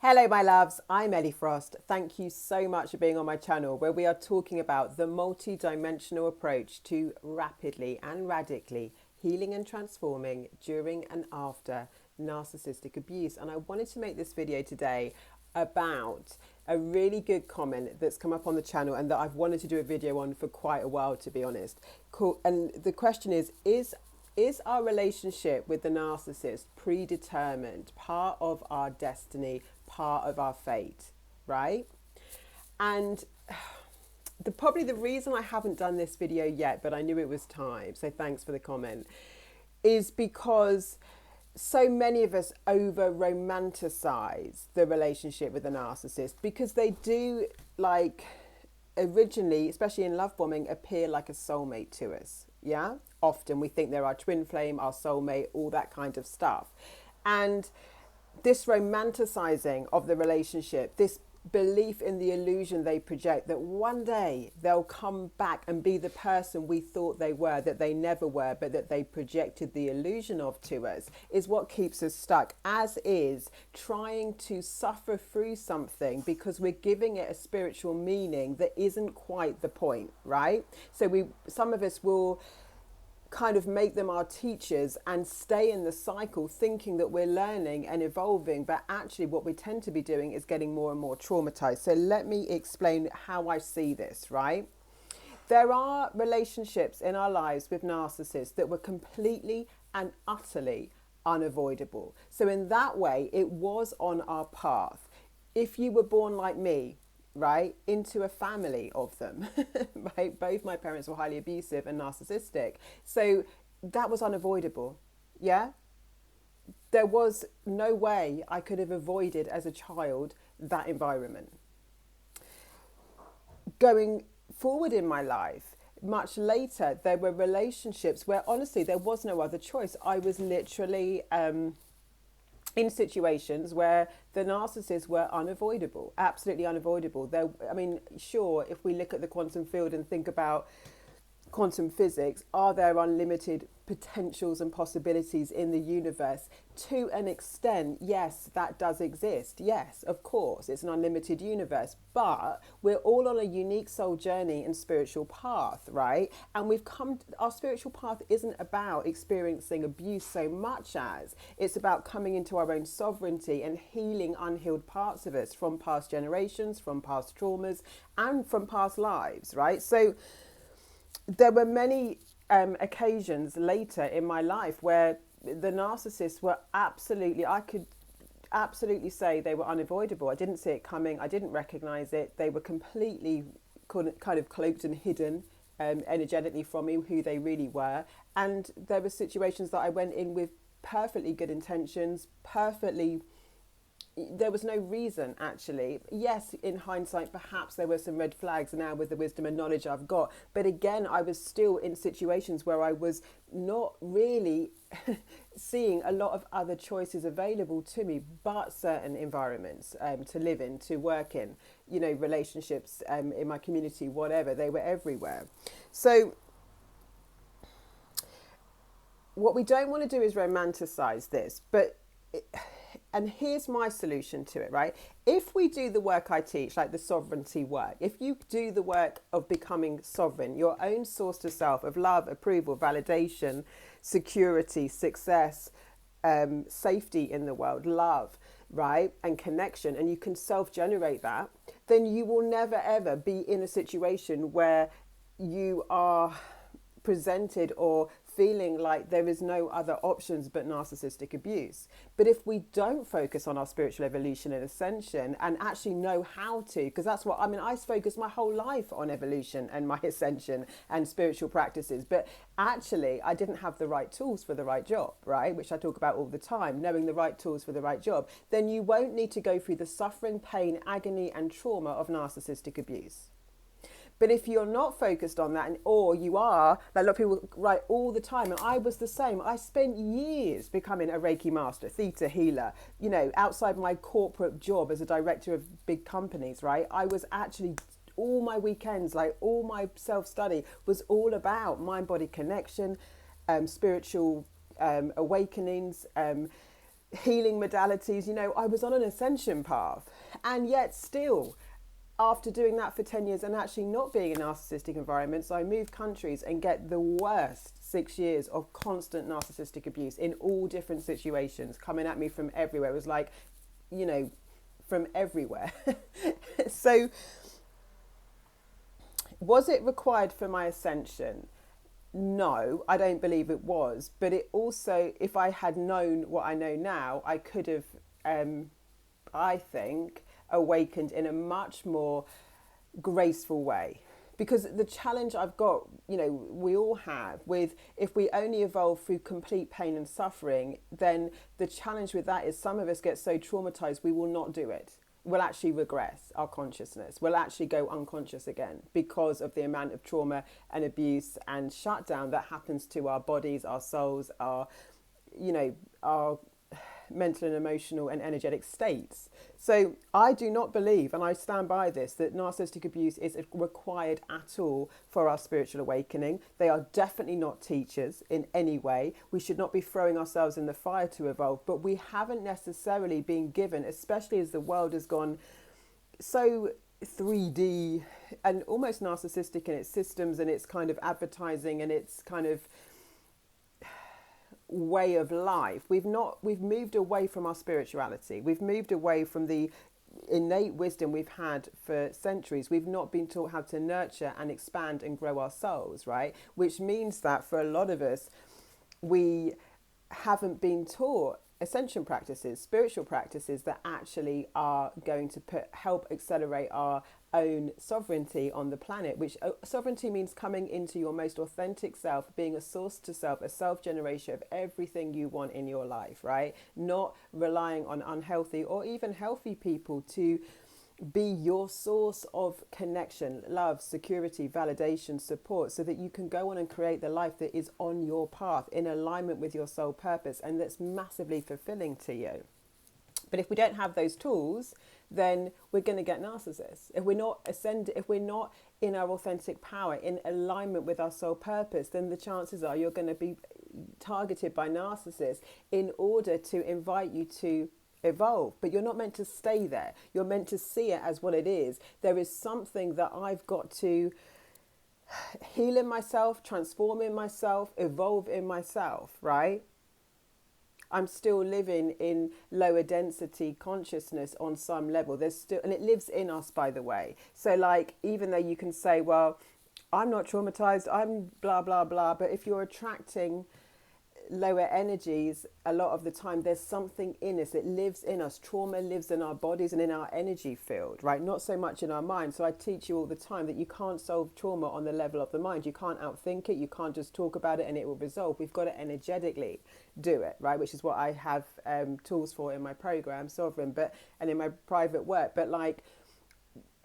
Hello my loves, I'm Ellie Frost. Thank you so much for being on my channel where we are talking about the multi-dimensional approach to rapidly and radically healing and transforming during and after narcissistic abuse. And I wanted to make this video today about a really good comment that's come up on the channel and that I've wanted to do a video on for quite a while, to be honest. Cool. And the question is our relationship with the narcissist predetermined, part of our destiny, part of our fate, right? And probably the reason I haven't done this video yet, but I knew it was time, so thanks for the comment, is because so many of us over-romanticize the relationship with the narcissist because they do, like, originally, especially in love bombing, appear like a soulmate to us. Yeah, often we think they're our twin flame, our soulmate, all that kind of stuff. And this romanticizing of the relationship, this belief in the illusion they project that one day they'll come back and be the person we thought they were, that they never were, but that they projected the illusion of to us, is what keeps us stuck, as is trying to suffer through something because we're giving it a spiritual meaning that isn't quite the point, right? So some of us will kind of make them our teachers and stay in the cycle thinking that we're learning and evolving, but actually what we tend to be doing is getting more and more traumatized. So let me explain how I see this, right? There are relationships in our lives with narcissists that were completely and utterly unavoidable. So in that way, it was on our path. If you were born like me, right, into a family of them, right? Both my parents were highly abusive and narcissistic. So that was unavoidable. Yeah. There was no way I could have avoided as a child that environment. Going forward in my life, much later, there were relationships where honestly, there was no other choice. I was literally, in situations where the narcissists were unavoidable, absolutely unavoidable. Sure, if we look at the quantum field and think about quantum physics, are there unlimited potentials and possibilities in the universe? To an extent, yes, that does exist. Yes, of course, it's an unlimited universe, but we're all on a unique soul journey and spiritual path, right? And our spiritual path isn't about experiencing abuse so much as it's about coming into our own sovereignty and healing unhealed parts of us from past generations, from past traumas, and from past lives, right? So there were many occasions later in my life where the narcissists were I could absolutely say they were unavoidable. I didn't see it coming. I didn't recognize it. They were completely kind of cloaked and hidden energetically from me, who they really were. And there were situations that I went in with perfectly good intentions, there was no reason, actually. Yes, in hindsight, perhaps there were some red flags now with the wisdom and knowledge I've got. But again, I was still in situations where I was not really seeing a lot of other choices available to me, but certain environments to live in, to work in, relationships in my community, whatever. They were everywhere. So what we don't want to do is romanticize this, and here's my solution to it, right? If we do the work I teach, like the sovereignty work, if you do the work of becoming sovereign, your own source to self of love, approval, validation, security, success, safety in the world, love, right, and connection, and you can self-generate that, then you will never ever be in a situation where you are presented or feeling like there is no other options but narcissistic abuse. But if we don't focus on our spiritual evolution and ascension and actually know how to, because that's what, I focused my whole life on evolution and my ascension and spiritual practices, but actually I didn't have the right tools for the right job, right? Which I talk about all the time, knowing the right tools for the right job. Then you won't need to go through the suffering, pain, agony, and trauma of narcissistic abuse. But if you're not focused on that, or you are, like a lot of people write all the time, and I was the same. I spent years becoming a Reiki master, theta healer, outside my corporate job as a director of big companies, right? I was actually, all my weekends, like all my self-study was all about mind-body connection, spiritual awakenings, healing modalities. I was on an ascension path, and yet still, after doing that for 10 years and actually not being in narcissistic environments, I move countries and get the worst 6 years of constant narcissistic abuse in all different situations coming at me from everywhere. It was like, from everywhere. So was it required for my ascension? No, I don't believe it was. But it also, if I had known what I know now, I could have, I think, awakened in a much more graceful way. Because the challenge I've got, we all have with, if we only evolve through complete pain and suffering, then the challenge with that is some of us get so traumatized we will not do it. We'll actually regress our consciousness. We'll actually go unconscious again because of the amount of trauma and abuse and shutdown that happens to our bodies, our souls, our mental and emotional and energetic states. So I do not believe, and I stand by this, that narcissistic abuse is required at all for our spiritual awakening. They are definitely not teachers in any way. We should not be throwing ourselves in the fire to evolve, but we haven't necessarily been given, especially as the world has gone so 3D and almost narcissistic in its systems and its kind of advertising and its kind of way of life. We've moved away from our spirituality. We've moved away from the innate wisdom we've had for centuries. We've not been taught how to nurture and expand and grow our souls, right? Which means that for a lot of us, we haven't been taught ascension practices, spiritual practices that actually are going to help accelerate our own sovereignty on the planet, which sovereignty means coming into your most authentic self, being a source to self, a self-generation of everything you want in your life, right? Not relying on unhealthy or even healthy people to be your source of connection, love, security, validation, support, so that you can go on and create the life that is on your path in alignment with your soul purpose and that's massively fulfilling to you. But if we don't have those tools, then we're going to get narcissists. If we're not if we're not in our authentic power, in alignment with our soul purpose, then the chances are you're going to be targeted by narcissists in order to invite you to evolve. But you're not meant to stay there. You're meant to see it as what it is. There is something that I've got to heal in myself, transform in myself, evolve in myself, right? I'm still living in lower density consciousness on some level. There's still, and it lives in us, by the way. So like, even though you can say, well, I'm not traumatized, I'm blah, blah, blah. But if you're attracting lower energies, a lot of the time there's something in us. It lives in us. Trauma lives in our bodies and in our energy field, right? Not so much in our mind. So I teach you all the time that you can't solve trauma on the level of the mind. You can't outthink it. You can't just talk about it and it will resolve. We've got to energetically do it, right? Which is what I have tools for in my program, Sovereign, and in my private work. But like,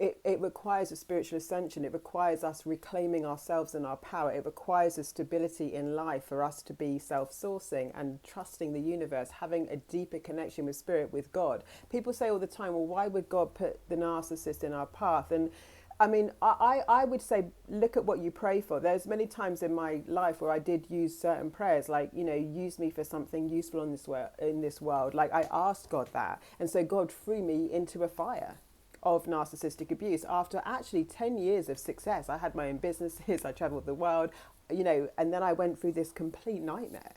it requires a spiritual ascension. It requires us reclaiming ourselves and our power. It requires a stability in life for us to be self-sourcing and trusting the universe, having a deeper connection with spirit, with God. People say all the time, well, why would God put the narcissist in our path? And I mean, I would say, look at what you pray for. There's many times in my life where I did use certain prayers, like, use me for something useful in this world. Like I asked God that. And so God threw me into a fire of narcissistic abuse after actually 10 years of success. I had my own businesses, I traveled the world, and then I went through this complete nightmare,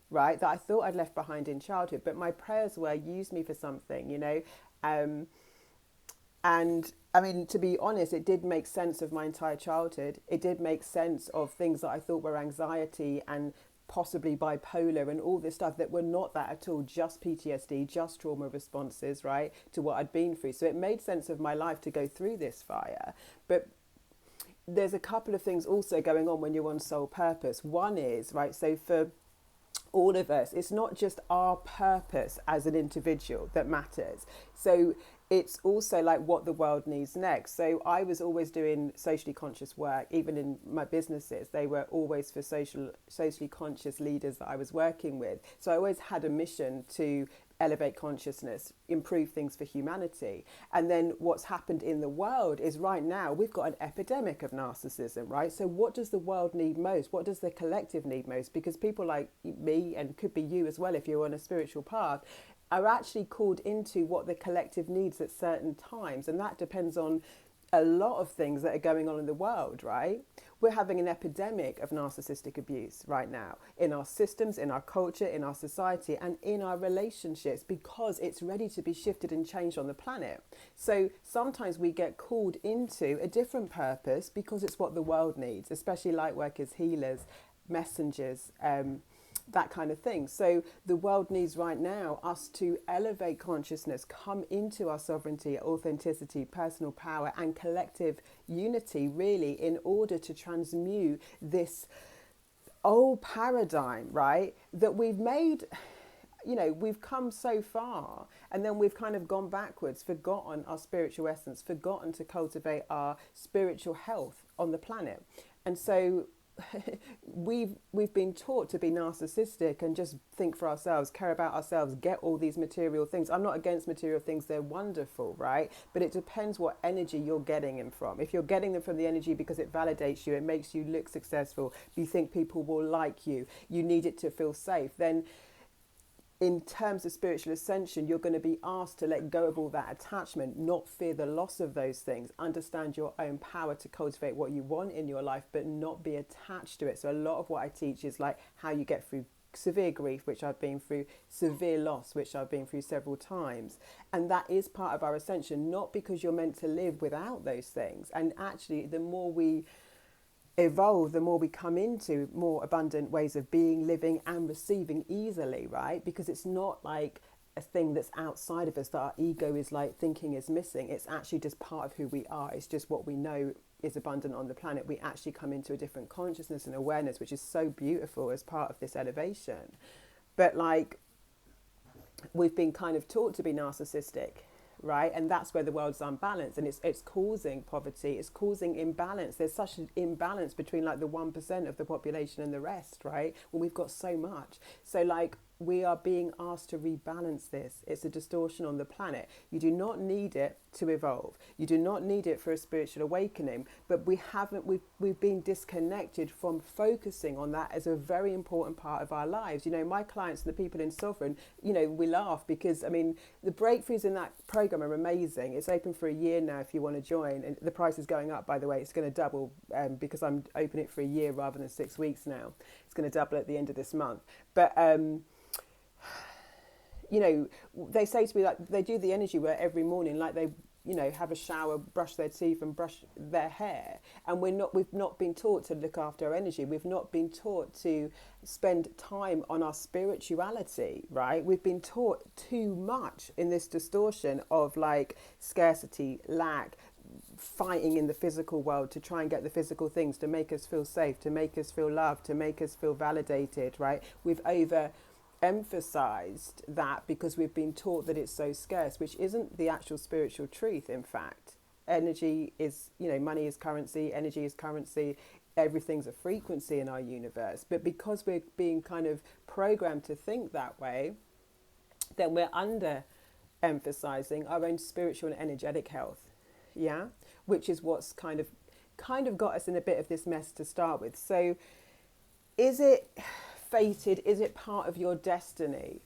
right, that I thought I'd left behind in childhood. But my prayers were, use me for something, and I mean, to be honest, it did make sense of my entire childhood. It did make sense of things that I thought were anxiety and possibly bipolar and all this stuff that were not that at all, just PTSD, just trauma responses, right, to what I'd been through. So it made sense of my life to go through this fire. But there's a couple of things also going on when you're on soul purpose. One is, right, so for all of us, it's not just our purpose as an individual that matters. So it's also like what the world needs next. So I was always doing socially conscious work, even in my businesses. They were always for socially conscious leaders that I was working with. So I always had a mission to elevate consciousness, improve things for humanity. And then what's happened in the world is right now we've got an epidemic of narcissism, right? So what does the world need most? What does the collective need most? Because people like me, and could be you as well if you're on a spiritual path, are actually called into what the collective needs at certain times. And that depends on a lot of things that are going on in the world, right? We're having an epidemic of narcissistic abuse right now in our systems, in our culture, in our society, and in our relationships, because it's ready to be shifted and changed on the planet. So sometimes we get called into a different purpose because it's what the world needs, especially light workers, healers, messengers, that kind of thing. So the world needs right now us to elevate consciousness, come into our sovereignty, authenticity, personal power, and collective unity, really, in order to transmute this old paradigm, right, that we've made. You know, we've come so far and then we've kind of gone backwards, forgotten our spiritual essence, forgotten to cultivate our spiritual health on the planet. And so we've been taught to be narcissistic and just think for ourselves, care about ourselves, get all these material things. I'm not against material things, they're wonderful, right? But it depends what energy you're getting them from. If you're getting them from the energy because it validates you, it makes you look successful, you think people will like you, you need it to feel safe, then in terms of spiritual ascension, you're going to be asked to let go of all that attachment, not fear the loss of those things, understand your own power to cultivate what you want in your life, but not be attached to it. So a lot of what I teach is like how you get through severe grief, which I've been through, severe loss, which I've been through several times. And that is part of our ascension, not because you're meant to live without those things. And actually, the more we evolve, the more we come into more abundant ways of being, living, and receiving easily, right? Because it's not like a thing that's outside of us that our ego is like thinking is missing. It's actually just part of who we are. It's just what we know is abundant on the planet. We actually come into a different consciousness and awareness, which is so beautiful as part of this elevation. But like, we've been kind of taught to be narcissistic, right? And that's where the world's unbalanced, and it's causing poverty, it's causing imbalance. There's such an imbalance between like the 1% of the population and the rest, right? When we've got so much. So like, we are being asked to rebalance this. It's a distortion on the planet. You do not need it to evolve. You do not need it for a spiritual awakening, but we've been disconnected from focusing on that as a very important part of our lives. You know, my clients and the people in Sovereign, you know, we laugh because, I mean, the breakthroughs in that program are amazing. It's open for a year now if you want to join, and the price is going up, by the way. It's going to double because I'm opening it for a year rather than 6 weeks now. It's going to double at the end of this month. But you know, they say to me, like, they do the energy work every morning, like they, you know, have a shower, brush their teeth and brush their hair. And we've not been taught to look after our energy. We've not been taught to spend time on our spirituality, right? We've been taught too much in this distortion of like scarcity, lack, fighting in the physical world to try and get the physical things to make us feel safe, to make us feel loved, to make us feel validated, right? We've emphasized that because we've been taught that it's so scarce, which isn't the actual spiritual truth. In fact, energy is, you know, money is currency, energy is currency, everything's a frequency in our universe. But because we're being kind of programmed to think that way, then we're under emphasizing our own spiritual and energetic health, yeah, which is what's kind of got us in a bit of this mess to start with. So is it fated? Is it part of your destiny?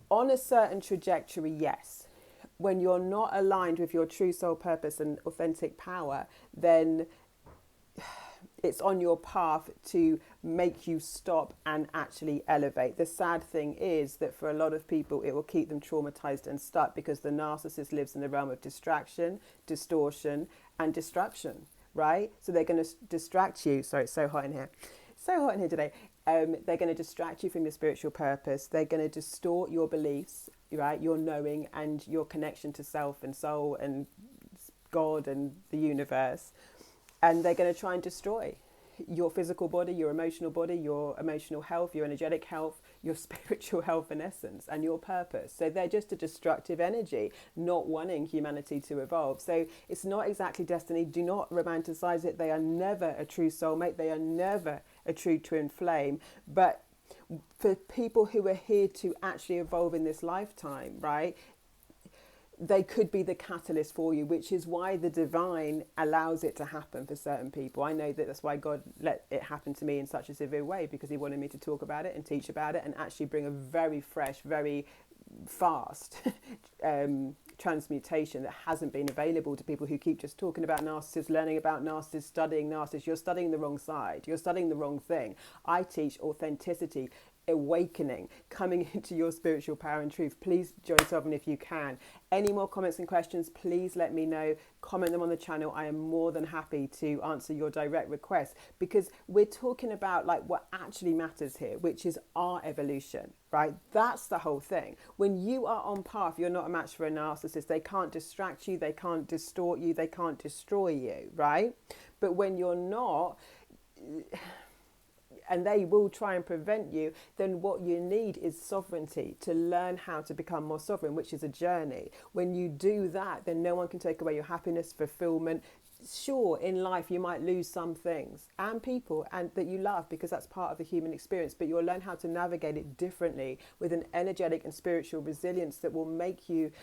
On a certain trajectory, yes. When you're not aligned with your true soul purpose and authentic power, then it's on your path to make you stop and actually elevate. The sad thing is that for a lot of people, it will keep them traumatized and stuck because the narcissist lives in the realm of distraction, distortion, and disruption, right? So they're going to distract you. Sorry, it's so hot in here. So hot in here today. They're going to distract you from your spiritual purpose. They're going to distort your beliefs, right? Your knowing and your connection to self and soul and God and the universe. And they're going to try and destroy your physical body, your emotional health, your energetic health, your spiritual health and essence, and your purpose. So they're just a destructive energy, not wanting humanity to evolve. So it's not exactly destiny. Do not romanticize it. They are never a true soulmate. They are never a true twin flame. But for people who are here to actually evolve in this lifetime, right, they could be the catalyst for you, which is why the divine allows it to happen for certain people. I know that that's why God let it happen to me in such a severe way, because he wanted me to talk about it and teach about it and actually bring a very fresh, very fast transmutation that hasn't been available to people who keep just talking about narcissists, learning about narcissists, studying narcissists. You're studying the wrong side. You're studying the wrong thing. I teach authenticity, awakening, coming into your spiritual power and truth. Please join Sovereign if you can. Any more comments and questions, please let me know. Comment them on the channel. I am more than happy to answer your direct requests, because we're talking about like what actually matters here, which is our evolution, right? That's the whole thing. When you are on path, you're not a match for a narcissist. They can't distract you, they can't distort you, they can't destroy you, right? But when you're not, and they will try and prevent you, then what you need is sovereignty, to learn how to become more sovereign, which is a journey. When you do that, then no one can take away your happiness, fulfillment. Sure, in life you might lose some things and people and that you love, because that's part of the human experience, but you'll learn how to navigate it differently with an energetic and spiritual resilience that will make you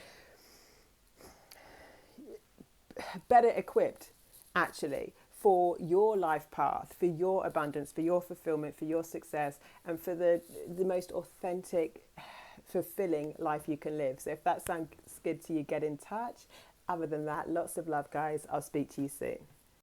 better equipped, actually, for your life path, for your abundance, for your fulfillment, for your success, and for the most authentic, fulfilling life you can live. So if that sounds good to you, get in touch. Other than that, lots of love, guys. I'll speak to you soon.